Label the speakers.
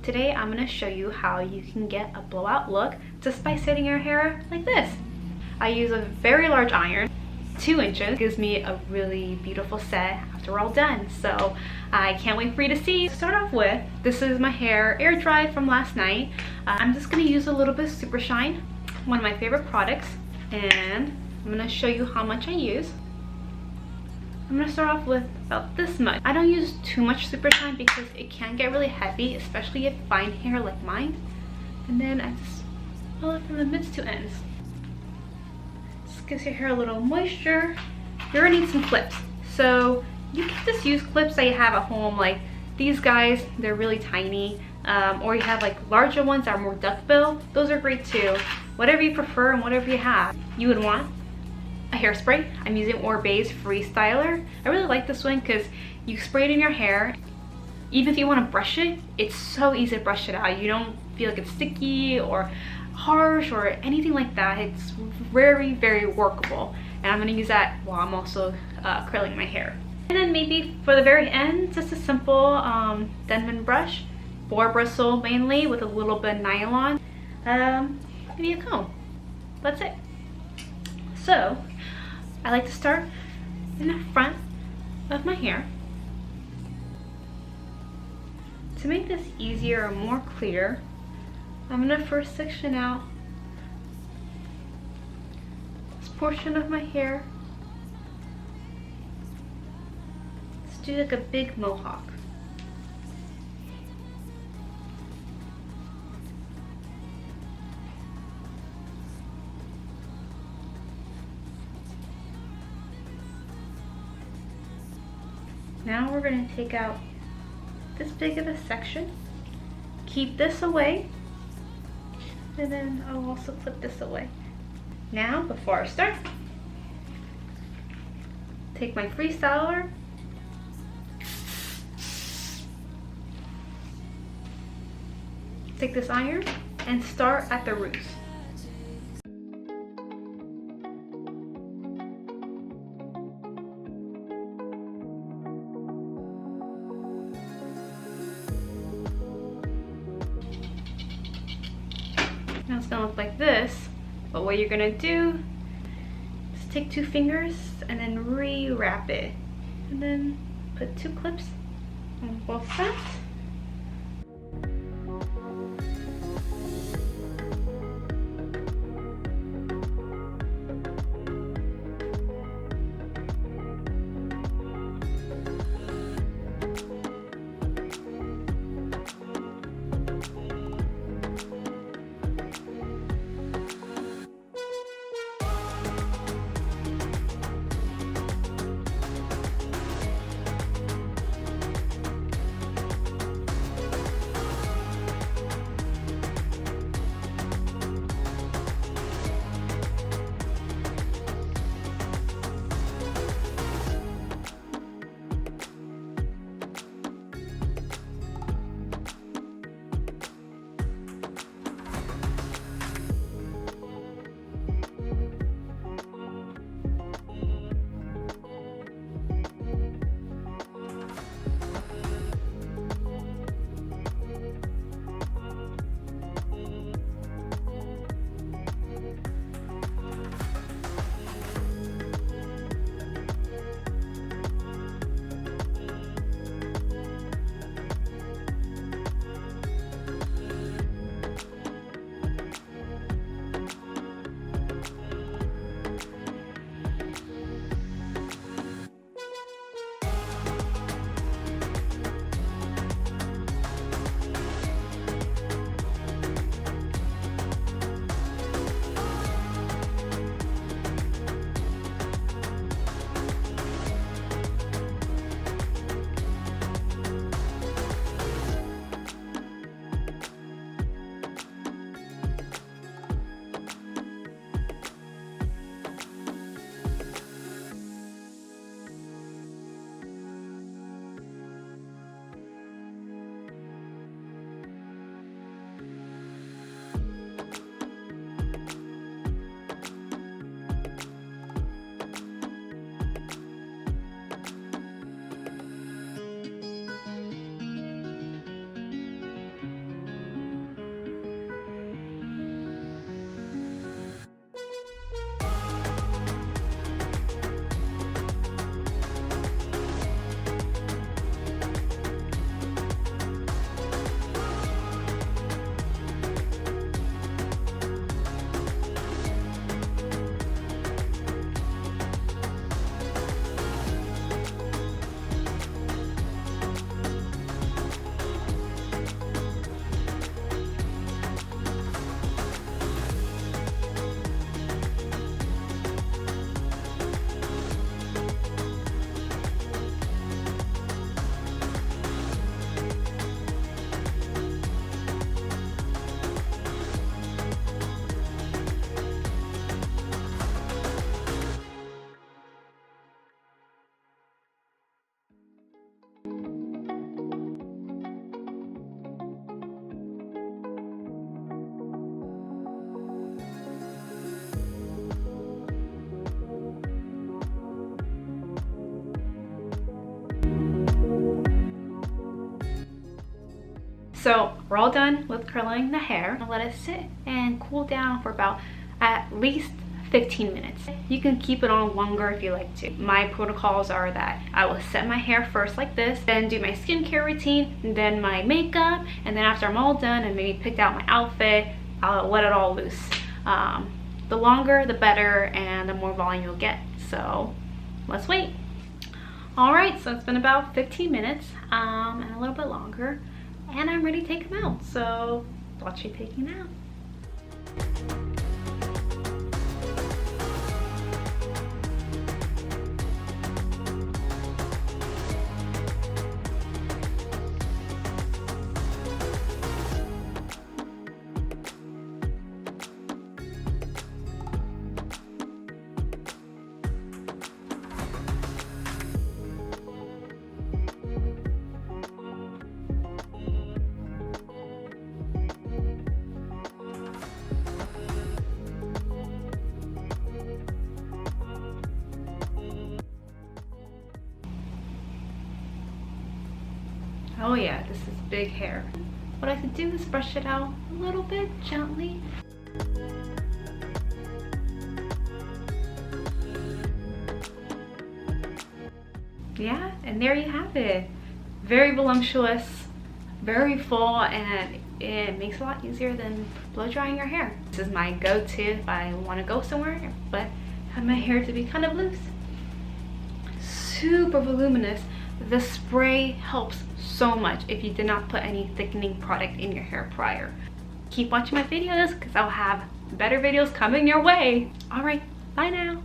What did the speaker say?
Speaker 1: Today I'm going to show you how you can get a blowout look just by setting your hair like this. I use a very large iron, 2 inches. It gives me a really beautiful set after we're all done. So I can't wait for you to see. To start off with, this is my hair air dried from last night. I'm just going to use a little bit of Supershine, one of my favorite products, and I'm going to show you how much I use. I'm going to start off with about this much. I don't use too much Supershine because it can get really heavy, especially if fine hair like mine. And then I just pull it from the midst to ends. This gives your hair a little moisture. You're going to need some clips. So you can just use clips that you have at home, like these guys. They're really tiny. Or you have like larger ones that are more duckbill. Those are great too. Whatever you prefer and whatever you have. You would want a hairspray. I'm using Oribe's Freestyler. I really like this one because you spray it in your hair. Even if you want to brush it, it's so easy to brush it out. You don't feel like it's sticky or harsh or anything like that. It's very, very workable. And I'm going to use that while I'm also curling my hair. And then maybe for the very end, just a simple Denman brush, 4 bristle mainly with a little bit of nylon, maybe a comb. That's it. So I like to start in the front of my hair. To make this easier or more clear, I'm going to first section out this portion of my hair. Let's do like a big mohawk. Now we're going to take out this big of a section, keep this away, and then I'll also clip this away. Now, before I start, take my Freestyler, take this iron, and start at the roots. Now it's gonna look like this, but what you're gonna do is take 2 fingers and then re-wrap it, and then put 2 clips on both sides. So we're all done with curling the hair. I'll let it sit and cool down for about at least 15 minutes. You can keep it on longer if you like to. My protocols are that I will set my hair first like this, then do my skincare routine, and then my makeup, and then after I'm all done and maybe picked out my outfit, I'll let it all loose. The longer the better, and the more volume you'll get. So let's wait. Alright, so it's been about 15 minutes and a little bit longer, and I'm ready to take them out. So watch me taking them out. Oh yeah, this is big hair. What I could do is brush it out a little bit gently. Yeah, and there you have it. Very voluptuous, very full, and it makes it a lot easier than blow drying your hair. This is my go-to if I want to go somewhere but have my hair to be kind of loose. Super voluminous. The spray helps so much if you did not put any thickening product in your hair prior. Keep watching my videos because I'll have better videos coming your way. All right, bye now.